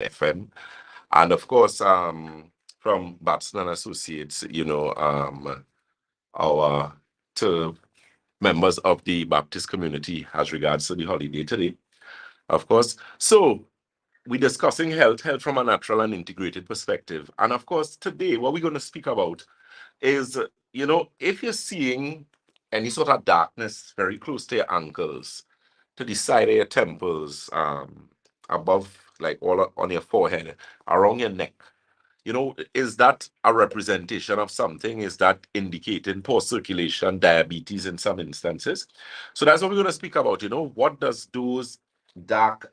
FM. And of course, from Batson and Associates, our two members of the Baptist community as regards to the holiday today, of course. So we're discussing health from a natural and integrated perspective. And of course, today, what we're going to speak about is, if you're seeing any sort of darkness very close to your ankles, to the side of your temples, above, like all on your forehead, around your neck, is that a representation of something? Is that indicating poor circulation, diabetes in some instances? So that's what we're going to speak about. What does those dark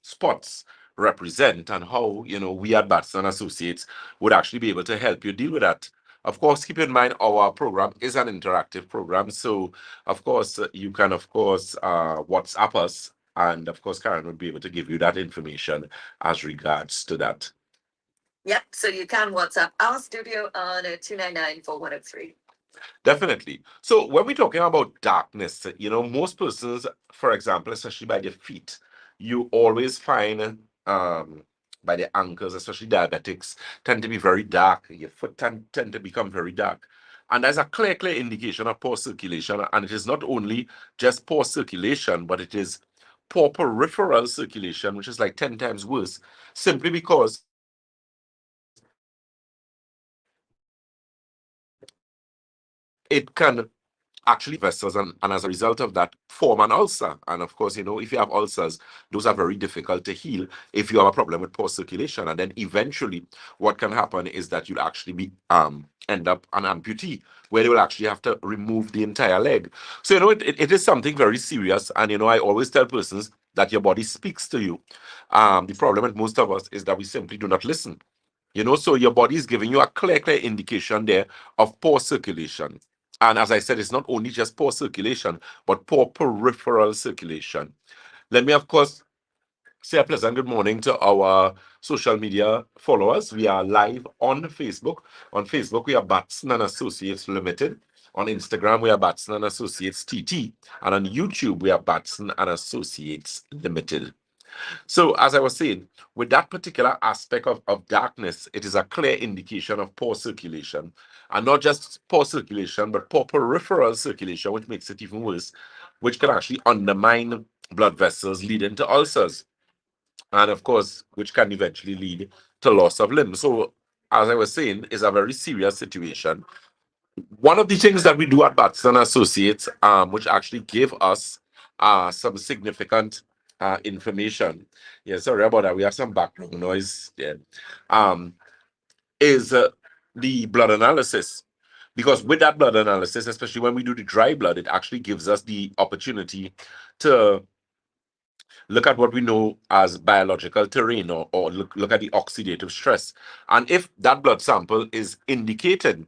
spots represent, and how, we at Batson Associates would actually be able to help you deal with that. Of course, keep in mind our program is an interactive program. So, of course, you can, of course, WhatsApp us. And of course, Karen would be able to give you that information as regards to that. Yep. So you can WhatsApp our studio on 299-4103. Definitely. So when we're talking about darkness, most persons, for example, especially by their feet, you always find by their ankles, especially diabetics, tend to be very dark. Your foot tend to become very dark. And there's a clear indication of poor circulation. And it is not only just poor circulation, but it is poor peripheral circulation, which is like 10 times worse, simply because it can actually vessels, and as a result of that form an ulcer. And of course, if you have ulcers, those are very difficult to heal if you have a problem with poor circulation. And then eventually what can happen is that you'll actually be end up an amputee, where they will actually have to remove the entire leg. So it is something very serious. And I always tell persons that your body speaks to you. The problem with most of us is that we simply do not listen. So your body is giving you a clear indication there of poor circulation. And as I said, it's not only just poor circulation, but poor peripheral circulation. Let me, of course, say a pleasant good morning to our social media followers. We are live on Facebook. On Facebook, we are Batson and Associates Limited. On Instagram, we are Batson and Associates TT. And on YouTube, we are Batson and Associates Limited. So, as I was saying, with that particular aspect of darkness, it is a clear indication of poor circulation. And not just poor circulation, but poor peripheral circulation, which makes it even worse, which can actually undermine blood vessels, leading to ulcers. And of course, which can eventually lead to loss of limb. So, as I was saying, is a very serious situation. One of the things that we do at Batson Associates, which actually give us some significant information. Yeah, sorry about that. We have some background noise there. Um, is the blood analysis. Because with that blood analysis, especially when we do the dry blood, it actually gives us the opportunity to look at what we know as biological terrain, or look at the oxidative stress. And if that blood sample is indicated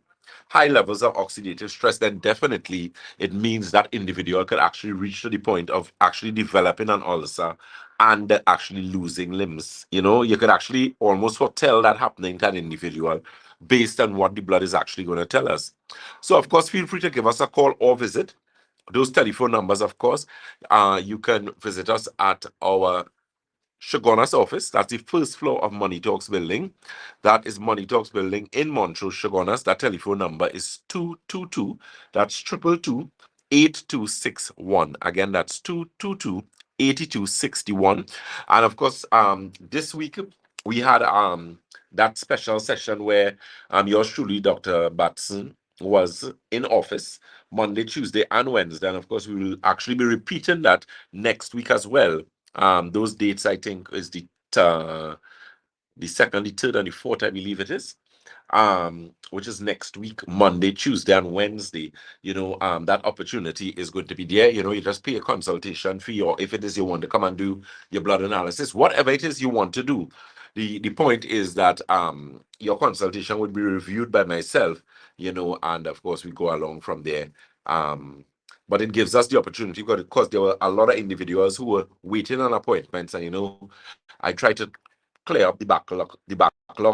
high levels of oxidative stress, then definitely it means that individual could actually reach to the point of actually developing an ulcer and actually losing limbs. You could actually almost foretell that happening to an individual based on what the blood is actually going to tell us. So, of course, feel free to give us a call or visit those telephone numbers. Of course, you can visit us at our Shogunas office. That's the first floor of Money Talks building. That is Money Talks building in Montrose, Shogunas. That telephone number is 222. That's 222-8261. Again, that's 222-8261. And of course, this week we had that special session where yours truly, Dr. Batson, was in office Monday, Tuesday, and Wednesday. And of course, we will actually be repeating that next week as well. Those dates, I think, is the second, the third, and the fourth, I believe it is. Which is next week, Monday, Tuesday, and Wednesday. That opportunity is going to be there. You just pay a consultation fee, or if it is you want to come and do your blood analysis, whatever it is you want to do. The point is that your consultation would be reviewed by myself, and of course we go along from there. But it gives us the opportunity, because there were a lot of individuals who were waiting on appointments, and I try to clear up the backlog,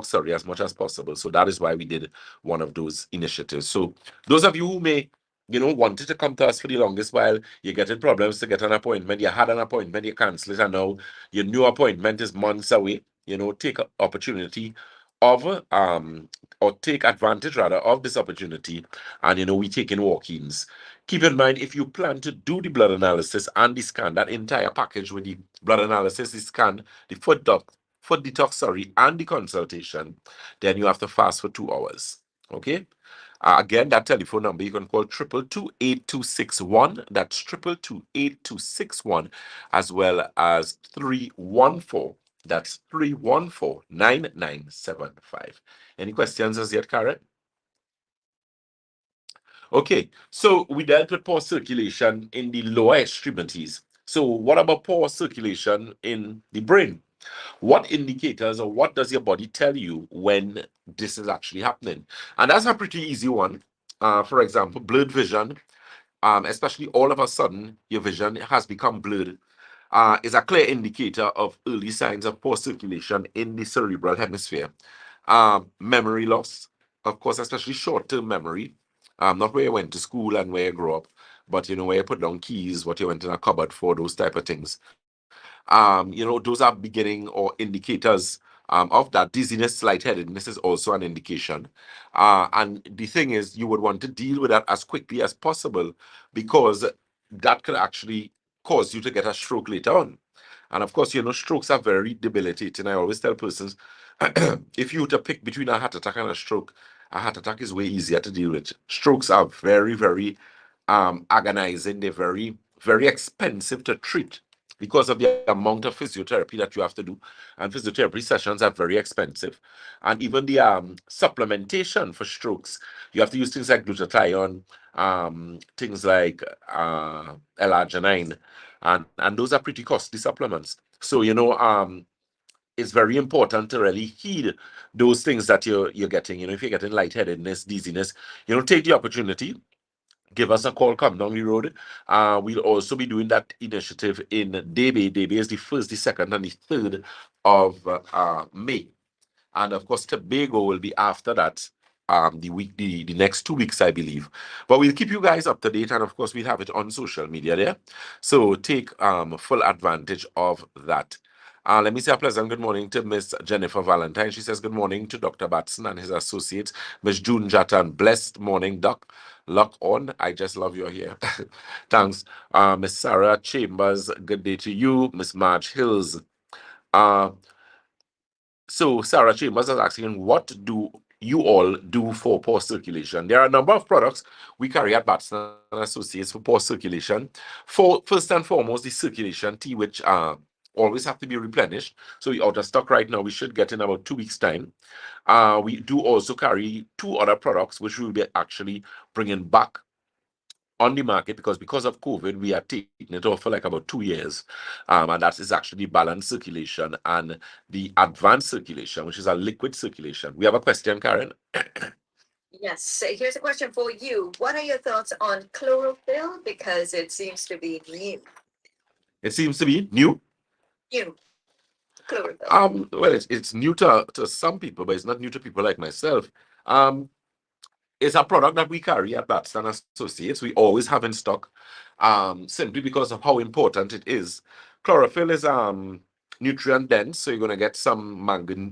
sorry, as much as possible. So that is why we did one of those initiatives. So those of you who may wanted to come to us for the longest while, you're getting problems to get an appointment, you had an appointment, you cancel it, and now your new appointment is months away. take a opportunity of or take advantage rather of this opportunity, and we take in walk-ins. Keep in mind, if you plan to do the blood analysis and the scan, that entire package with the blood analysis, the scan, the foot detox, sorry, and the consultation, then you have to fast for 2 hours. Okay. Again, that telephone number you can call 222-8261. That's 222-8261, as well as 314. That's 314-9975. Any questions as yet, Karen? Okay, so we dealt with poor circulation in the lower extremities. So what about poor circulation in the brain? What indicators or what does your body tell you when this is actually happening? And that's a pretty easy one. For example, blurred vision, especially all of a sudden your vision has become blurred, is a clear indicator of early signs of poor circulation in the cerebral hemisphere. Memory loss, of course, especially short-term memory, not where you went to school and where you grew up, but where you put down keys, what you went in a cupboard for, those type of things. Those are beginning or indicators of that. Dizziness, lightheadedness is also an indication. And the thing is, you would want to deal with that as quickly as possible, because that could actually cause you to get a stroke later on. And of course, strokes are very debilitating. I always tell persons, if you were to pick between a heart attack and a heart attack is way easier to deal with. Strokes are very, very agonizing. They're very, very expensive to treat because of the amount of physiotherapy that you have to do. And physiotherapy sessions are very expensive. And even the supplementation for strokes, you have to use things like glutathione, things like L-arginine, and those are pretty costly supplements. So, it's very important to really heed those things that you're getting. If you're getting lightheadedness, dizziness, take the opportunity, give us a call, come down the road. We'll also be doing that initiative in Debe. Debe is the 1st, the 2nd, and the 3rd of May. And of course, Tobago will be after that, the next 2 weeks, I believe. But we'll keep you guys up to date, and of course, we'll have it on social media there. So take full advantage of that. Let me say a pleasant good morning to Miss Jennifer Valentine. She says good morning to Dr. Batson and his associates, Miss June Jatan. Blessed morning, Doc. Lock on. I just love your hair. Thanks. Miss Sarah Chambers, good day to you. Miss Marge Hills. Uh, so Sarah Chambers is asking, what do you all do for poor circulation? There are a number of products we carry at Batson and Associates for poor circulation. For first and foremost, the circulation tea, which always have to be replenished. So we out of stock right now. We should get in about 2 weeks' time. We do also carry 2 other products, which we'll be actually bringing back on the market, because of COVID, we are taking it off for like about 2 years. And that is actually balanced circulation and the advanced circulation, which is a liquid circulation. We have a question, Karen. Yes. So here's a question for you. What are your thoughts on chlorophyll? Because it seems to be new. It seems to be new. New chlorophyll. Well, it's new to some people, but it's not new to people like myself. It's a product that we carry at Batson Associates. We always have in stock, simply because of how important it is. Chlorophyll is nutrient dense, so you're going to get some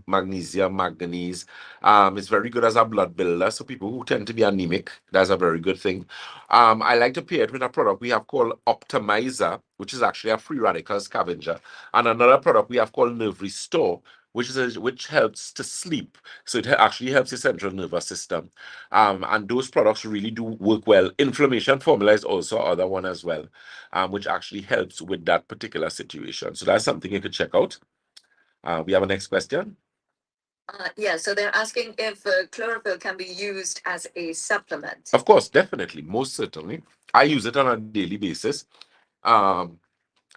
magnesium, manganese. It's very good as a blood builder, so people who tend to be anemic, that's a very good thing. I like to pair it with a product we have called Optimizer, which is actually a free radical scavenger, and another product we have called Nerve Restore, which helps to sleep. So it actually helps your central nervous system. And those products really do work well. Inflammation formula is also other one as well, which actually helps with that particular situation. So that's something you could check out. We have a next question. Yeah, so they're asking if chlorophyll can be used as a supplement. Of course, definitely, most certainly. I use it on a daily basis, um,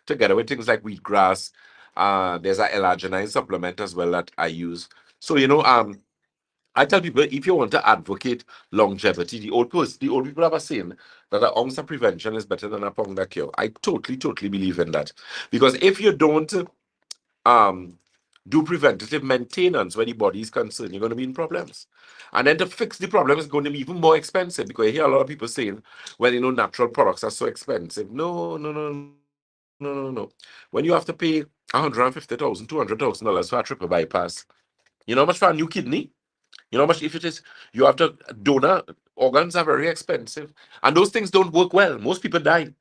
together with things like wheatgrass. There's a L-arginine supplement as well that I use. So, I tell people, if you want to advocate longevity, the old people have a saying that an ounce of prevention is better than a pound of cure. I totally, totally believe in that. Because if you don't um, do preventative maintenance where the body is concerned, you're going to be in problems. And then to fix the problem is going to be even more expensive, because I hear a lot of people saying, well, natural products are so expensive. No, no, no, no, no. no. When you have to pay $150,000, $200,000 for a triple bypass, you know how much for a new kidney? You know how much if it is you have to donor organs are very expensive. And those things don't work well. Most people die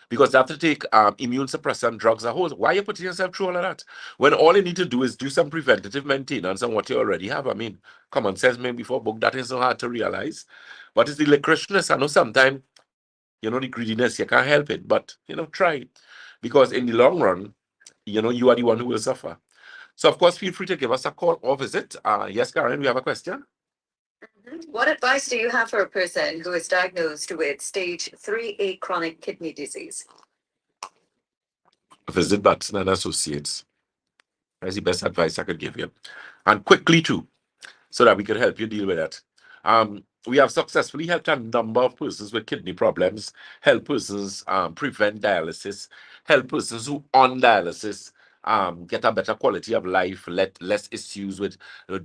because they have to take immune suppressant drugs. A whole why are you putting yourself through all of that? When all you need to do is do some preventative maintenance on what you already have. I mean, common sense maybe before book that is so hard to realize. What is the licoriceness? I know sometimes the greediness, you can't help it, but try it. Because in the long run, you are the one who will suffer. So of course, feel free to give us a call or visit. Yes, Karen, we have a question. What advice do you have for a person who is diagnosed with stage 3A chronic kidney disease? Visit Batson and Associates. That's the best advice I could give you. And quickly too, so that we can help you deal with that. We have successfully helped a number of persons with kidney problems, help persons prevent dialysis, help persons who on dialysis get a better quality of life, let less issues with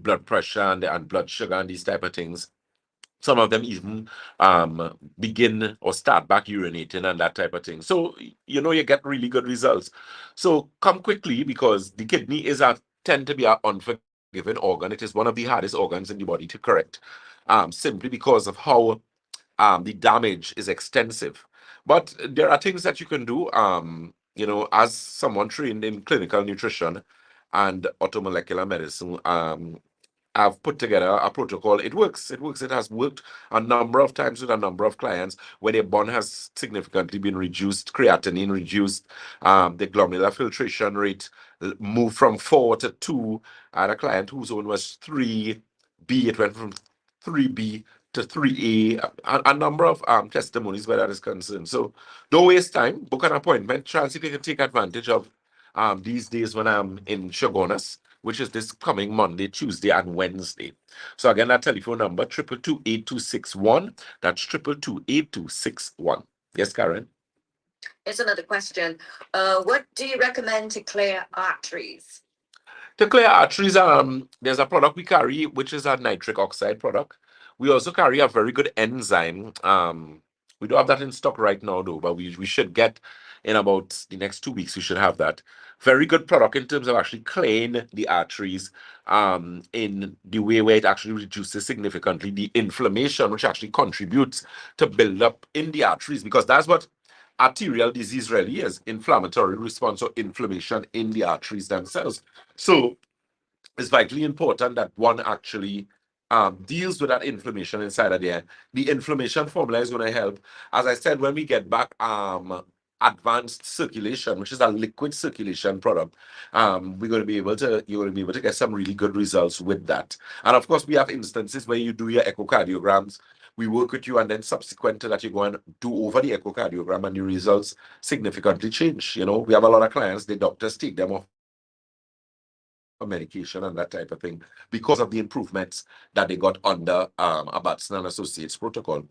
blood pressure and blood sugar and these type of things. Some of them even begin or start back urinating and that type of thing. So you get really good results. So come quickly because the kidney is a tend to be an unforgiving organ. It is one of the hardest organs in the body to correct, simply because of how the damage is extensive. But there are things that you can do. As someone trained in clinical nutrition and automolecular medicine, I've put together a protocol. It works. It works. It has worked a number of times with a number of clients where their bond has significantly been reduced, creatinine reduced, the glomerular filtration rate moved from 4 to 2. I had a client whose own was 3B. It went from 3B to 3A. A number of testimonies where that is concerned. So don't waste time. Book an appointment. Try and see if you can take advantage of these days when I'm in Shogunas, which is this coming Monday, Tuesday, and Wednesday. So again, that telephone number, 222-8261. That's 222-8261. Yes, Karen? Here's another question. What do you recommend to clear arteries? To clear arteries, there's a product we carry, which is a nitric oxide product. We also carry a very good enzyme. We don't have that in stock right now, though, but we should get in about the next 2 weeks. We should have that. Very good product in terms of actually clearing the arteries in the way where it actually reduces significantly the inflammation, which actually contributes to build up in the arteries, because that's what arterial disease really is: inflammatory response or inflammation in the arteries themselves. So it's vitally important that one actually deals with that inflammation inside of there. The inflammation formula is going to help. As I said, when we get back advanced circulation, which is a liquid circulation product, we're going to be able to you're going to be able to get some really good results with that. And of course, we have instances where you do your echocardiograms. We work with you, and then subsequent to that, you go and do over the echocardiogram, and the results significantly change. We have a lot of clients, the doctors take them off medication and that type of thing because of the improvements that they got under a Batson and Associates protocol.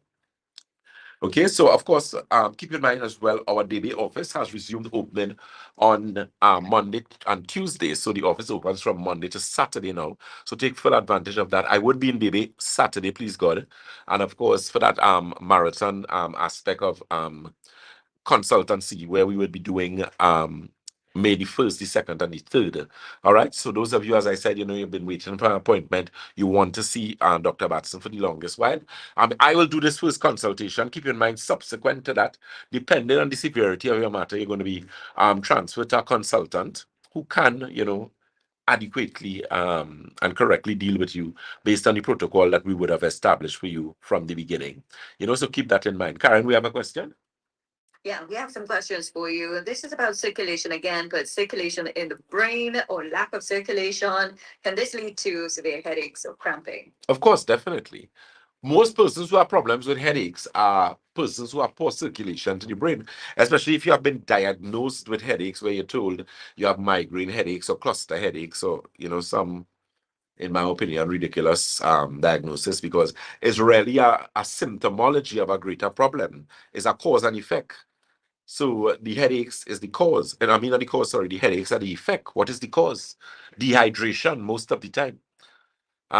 Okay, so of course, keep in mind as well, our DB office has resumed opening on Monday and Tuesday. So the office opens from Monday to Saturday now. So take full advantage of that. I would be in DB Saturday, please God. And of course, for that marathon aspect of consultancy, where we will be doing May the 1st, the 2nd, and the 3rd. All right. So those of you, as I said, you've been waiting for an appointment. You want to see Dr. Batson for the longest while. I will do this first consultation. Keep in mind, subsequent to that, depending on the severity of your matter, you're going to be transferred to a consultant who can, adequately and correctly deal with you based on the protocol that we would have established for you from the beginning. So keep that in mind. Karen, we have a question. Yeah, we have some questions for you. This is about circulation again, but circulation in the brain or lack of circulation. Can this lead to severe headaches or cramping? Of course, definitely. Most persons who have problems with headaches are persons who have poor circulation to the brain, especially if you have been diagnosed with headaches where you're told you have migraine headaches or cluster headaches or, some, in my opinion, ridiculous diagnosis, because it's really a symptomology of a greater problem. It's a cause and effect. So the headaches is the cause. And I mean, not the cause, sorry, the headaches are the effect. What is the cause? Dehydration most of the time.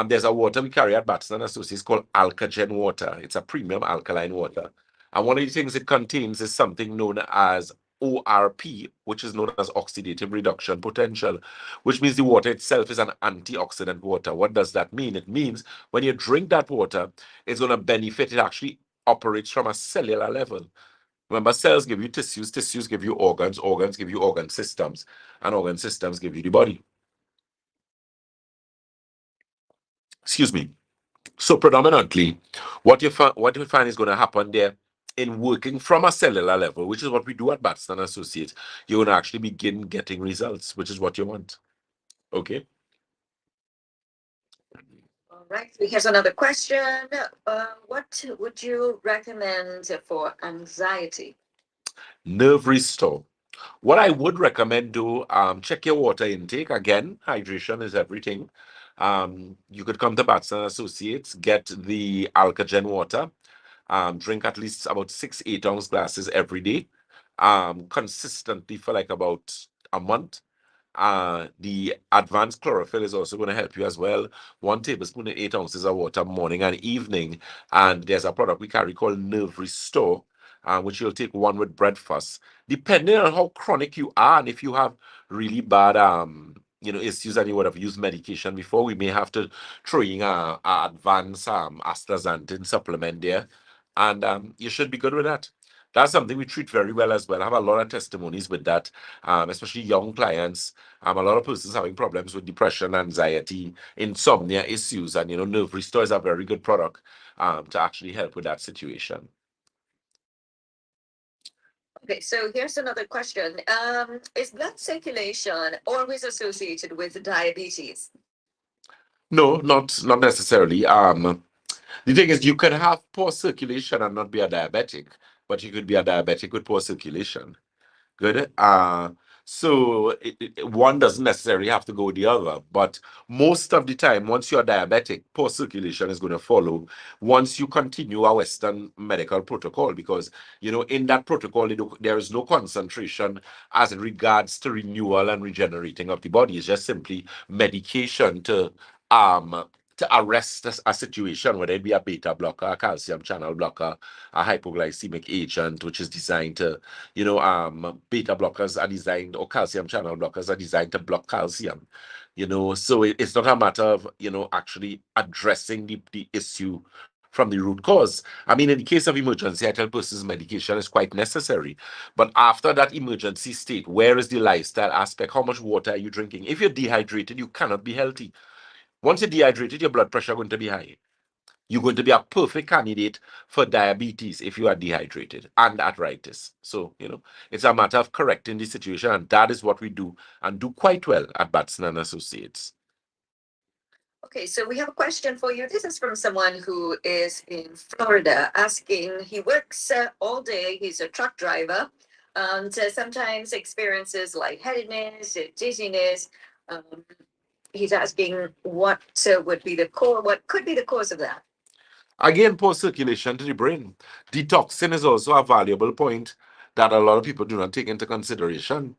There's a water we carry at Batson and Associates called Alkagen water. It's a premium alkaline water. And one of the things it contains is something known as ORP, which is known as oxidative reduction potential, which means the water itself is an antioxidant water. What does that mean? It means when you drink that water, it's going to benefit. It actually operates from a cellular level. Remember, cells give you tissues, tissues give you organs, organs give you organ systems, and organ systems give you the body. Excuse me. So predominantly, what you find is going to happen there in working from a cellular level, which is what we do at Batson Associates, you're going to actually begin getting results, which is what you want. Okay. All right. Here's another question. What would you recommend for anxiety? Nerve restore. What I would recommend do, check your water intake. Again, hydration is everything. You could come to Batson Associates, get the Alkagen water, drink at least about 6 8 ounce glasses every day, consistently for like about a month. The advanced chlorophyll is also going to help you as well. 1 tablespoon and 8 ounces of water morning and evening. And there's a product we carry called Nerve Restore, which you'll take one with breakfast. Depending on how chronic you are, and if you have really bad issues and you would have used medication before, we may have to throw in a advanced astaxanthin supplement there. And you should be good with that. That's something we treat very well as well. I have a lot of testimonies with that, especially young clients. A lot of persons having problems with depression, anxiety, insomnia issues, and Nerve Restore is a very good product to actually help with that situation. Okay, so here's another question. Is blood circulation always associated with diabetes? No, not necessarily. The thing is, you can have poor circulation and not be a diabetic, but you could be a diabetic with poor circulation. Good. So one doesn't necessarily have to go with the other, but most of the time, once you're diabetic, poor circulation is going to follow once you continue a Western medical protocol, because in that protocol there is no concentration as regards to renewal and regenerating of the body. It's just simply medication um to arrest a situation, whether it be a beta blocker, a calcium channel blocker, a hypoglycemic agent, which is designed to beta blockers are designed, or calcium channel blockers are designed to block calcium. So it's not a matter of actually addressing the issue from the root cause. I mean, in the case of emergency, I tell persons medication is quite necessary. But after that emergency state, where is the lifestyle aspect? How much water are you drinking? If you're dehydrated, you cannot be healthy. Once you're dehydrated, your blood pressure is going to be high. You're going to be a perfect candidate for diabetes if you are dehydrated and arthritis. So, it's a matter of correcting the situation, and that is what we do and do quite well at Batson and Associates. Okay, so we have a question for you. This is from someone who is in Florida asking, he works all day, he's a truck driver, and sometimes experiences lightheadedness, dizziness. Um, he's asking what would be what could be the cause of that? Again, poor circulation to the brain. Detoxing is also a valuable point that a lot of people do not take into consideration.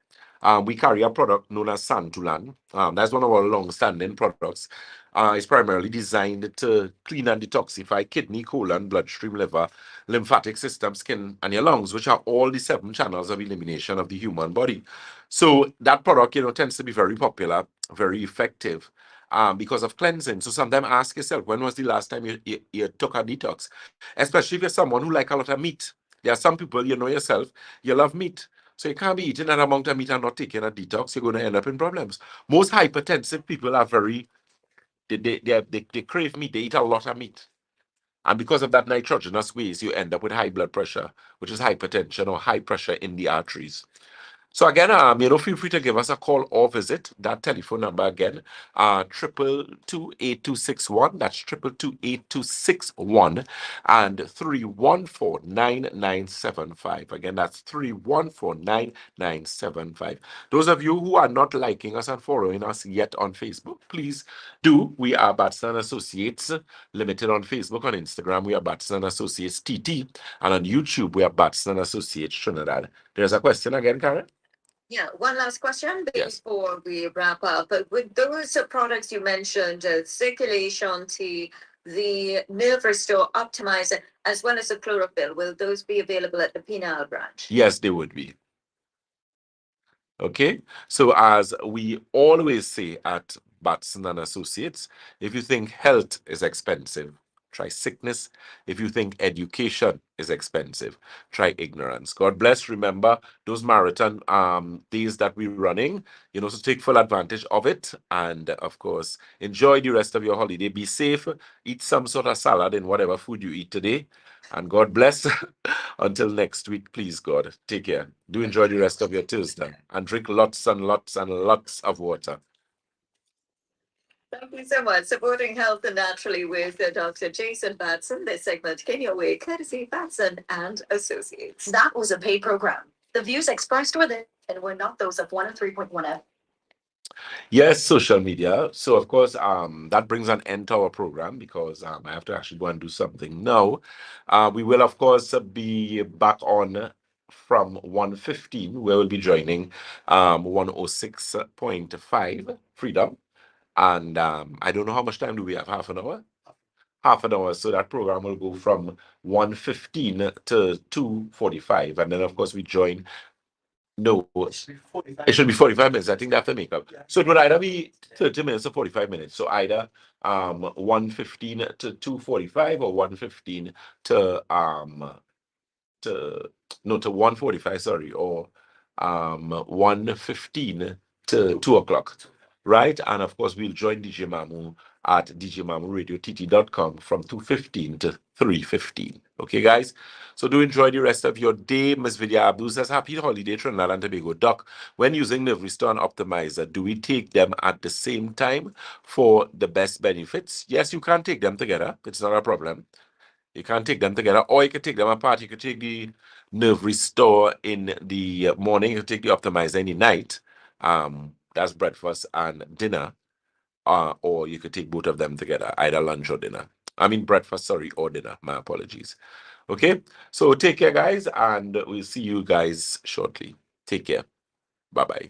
We carry a product known as Santulan. That's one of our long-standing products. It's primarily designed to clean and detoxify kidney, colon, bloodstream, liver, lymphatic system, skin, and your lungs, which are all the 7 channels of elimination of the human body. So that product, tends to be very popular, very effective, because of cleansing. So sometimes ask yourself, when was the last time you took a detox? Especially if you're someone who like a lot of meat. There are some people, yourself, you love meat. So you can't be eating that amount of meat and not taking a detox. You're going to end up in problems. Most hypertensive people are they crave meat. They eat a lot of meat. And because of that nitrogenous waste, you end up with high blood pressure, which is hypertension or high pressure in the arteries. So again, feel free to give us a call or visit that telephone number again, 222-8261. That's 222-8261 and 314-9975. Again, that's 314-9975. Those of you who are not liking us and following us yet on Facebook, please do. We are Batson Associates Limited on Facebook. On Instagram, we are Batson Associates TT. And on YouTube, we are Batson Associates Trinidad. There's a question again, Karen? Yeah, one last question Yes. before we wrap up. But with those products you mentioned, circulation tea, the nerve restore optimizer, as well as the chlorophyll, will those be available at the penile branch? Yes, they would be. Okay, so as we always say at Batson and Associates, if you think health is expensive, try sickness. If you think education is expensive, try ignorance. God bless. Remember those marathon days that we're running, so take full advantage of it. And of course, enjoy the rest of your holiday. Be safe. Eat some sort of salad in whatever food you eat today. And God bless. Until next week, please, God, take care. Do enjoy the rest of your Tuesday and drink lots and lots and lots of water. Thank you so much. Supporting health and naturally with Dr. Jason Batson. This segment came your way courtesy Batson and Associates. That was a paid program. The views expressed within were not those of 103.1 F. Yes, social media. So of course, that brings an end to our program because I have to actually go and do something now. We will of course be back on from 1:15, where we'll be joining 106.5 Freedom. And I don't know how much time do we have? Half an hour? Half an hour. So that program will go from 1:15 to 2:45. And then of course we join. No, it should be 45 minutes. I think they have to make up. So it would either be 30 minutes or 45 minutes. So either 1:15 to 2:45 or 1:15 to to no to 1:45, sorry, or 1:15 to 2 o'clock. Right? And of course we'll join DJ Mamu at djmamuradiott.com from 2:15 to 3:15. Okay, guys? So do enjoy the rest of your day. Miss Vidya Abdul says, happy holiday, Trinidad and Tobago. Doc, when using Nerve Restore and Optimizer, do we take them at the same time for the best benefits? Yes, you can take them together. It's not a problem. You can take them together, or you can take them apart. You can take the Nerve Restore in the morning. You can take the Optimizer in the night. That's breakfast and dinner. Or you could take both of them together, either lunch or dinner. I mean breakfast, sorry, or dinner. My apologies. Okay, so take care, guys, and we'll see you guys shortly. Take care. Bye bye.